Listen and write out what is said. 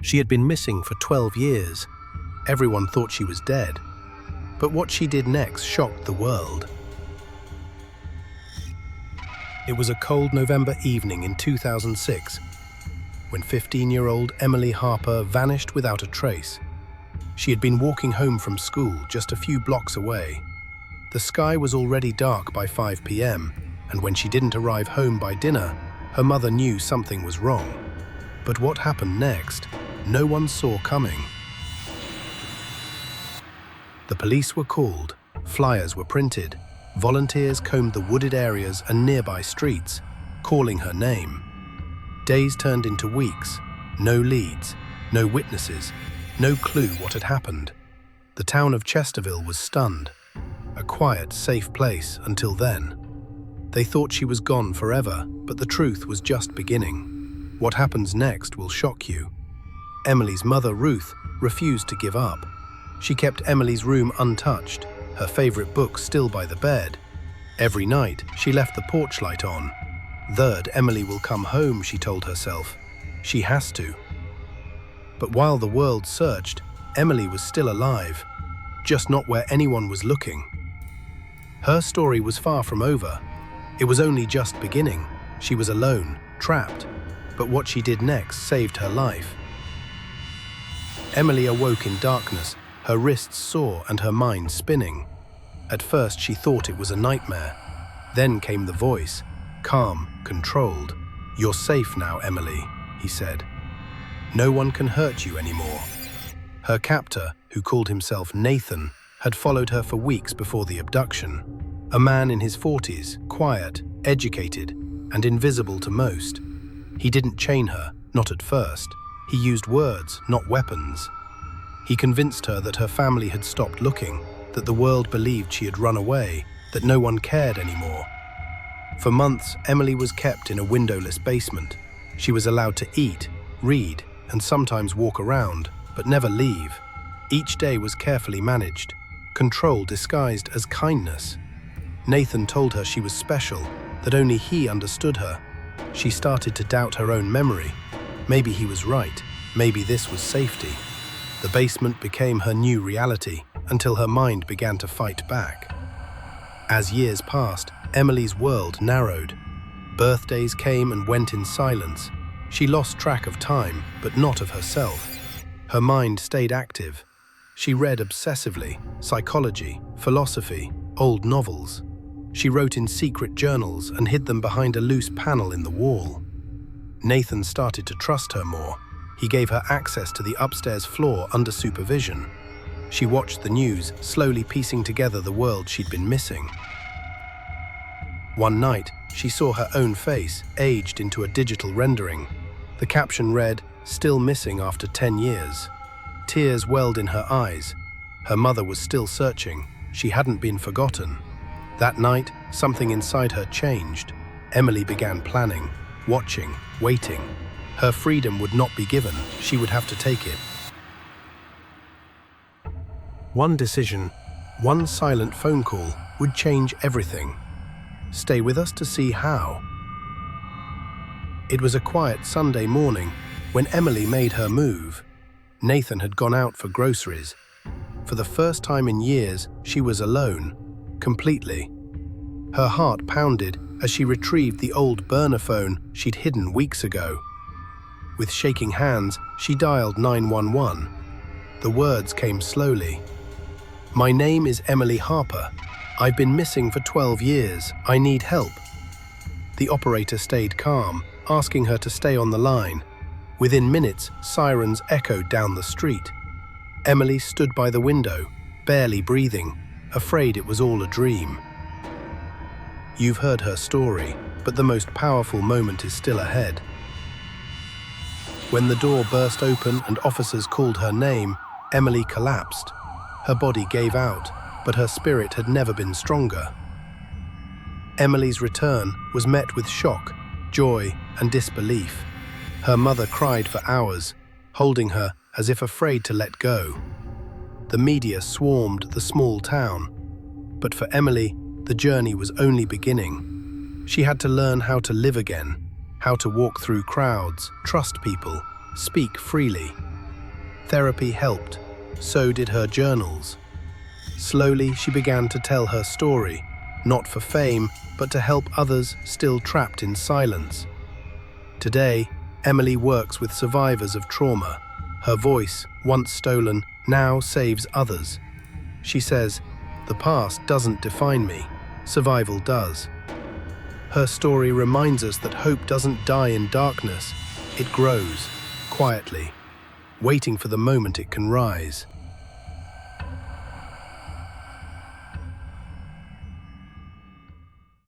She had been missing for 12 years. Everyone thought she was dead. But what she did next shocked the world. It was a cold November evening in 2006 when 15-year-old Emily Harper vanished without a trace. She had been walking home from school just a few blocks away. The sky was already dark by 5 p.m., and when she didn't arrive home by dinner, her mother knew something was wrong. But what happened next, no one saw coming. The police were called, flyers were printed, volunteers combed the wooded areas and nearby streets, calling her name. Days turned into weeks, no leads, no witnesses, no clue what had happened. The town of Chesterville was stunned, a quiet, safe place until then. They thought she was gone forever, but the truth was just beginning. What happens next will shock you. Emily's mother, Ruth, refused to give up. She kept Emily's room untouched, her favorite book still by the bed. Every night, she left the porch light on. "Third, Emily will come home," she told herself. She has to. But while the world searched, Emily was still alive, just not where anyone was looking. Her story was far from over. It was only just beginning. She was alone, trapped, but what she did next saved her life. Emily awoke in darkness, her wrists sore and her mind spinning. At first she thought it was a nightmare. Then came the voice, calm, controlled. "You're safe now, Emily," he said. "No one can hurt you anymore." Her captor, who called himself Nathan, had followed her for weeks before the abduction. A man in his 40s, quiet, educated, and invisible to most. He didn't chain her, not at first. He used words, not weapons. He convinced her that her family had stopped looking, that the world believed she had run away, that no one cared anymore. For months, Emily was kept in a windowless basement. She was allowed to eat, read, and sometimes walk around, but never leave. Each day was carefully managed, control disguised as kindness. Nathan told her she was special, that only he understood her. She started to doubt her own memory. Maybe he was right, maybe this was safety. The basement became her new reality, until her mind began to fight back. As years passed, Emily's world narrowed. Birthdays came and went in silence. She lost track of time, but not of herself. Her mind stayed active. She read obsessively, psychology, philosophy, old novels. She wrote in secret journals and hid them behind a loose panel in the wall. Nathan started to trust her more. He gave her access to the upstairs floor under supervision. She watched the news, slowly piecing together the world she'd been missing. One night, she saw her own face, aged into a digital rendering. The caption read, "Still missing after 10 years." Tears welled in her eyes. Her mother was still searching. She hadn't been forgotten. That night, something inside her changed. Emily began planning, watching, waiting. Her freedom would not be given. She would have to take it. One decision, one silent phone call would change everything. Stay with us to see how. It was a quiet Sunday morning when Emily made her move. Nathan had gone out for groceries. For the first time in years, she was alone, completely. Her heart pounded as she retrieved the old burner phone she'd hidden weeks ago. With shaking hands, she dialed 911. The words came slowly. "My name is Emily Harper. I've been missing for 12 years. I need help." The operator stayed calm, asking her to stay on the line. Within minutes, sirens echoed down the street. Emily stood by the window, barely breathing, afraid it was all a dream. You've heard her story, but the most powerful moment is still ahead. When the door burst open and officers called her name, Emily collapsed. Her body gave out, but her spirit had never been stronger. Emily's return was met with shock, joy, and disbelief. Her mother cried for hours, holding her as if afraid to let go. The media swarmed the small town. But for Emily, the journey was only beginning. She had to learn how to live again, how to walk through crowds, trust people, speak freely. Therapy helped. So did her journals. Slowly, she began to tell her story, not for fame, but to help others still trapped in silence. Today, Emily works with survivors of trauma. Her voice, once stolen, now saves others. She says, "The past doesn't define me, survival does." Her story reminds us that hope doesn't die in darkness, it grows, quietly, waiting for the moment it can rise.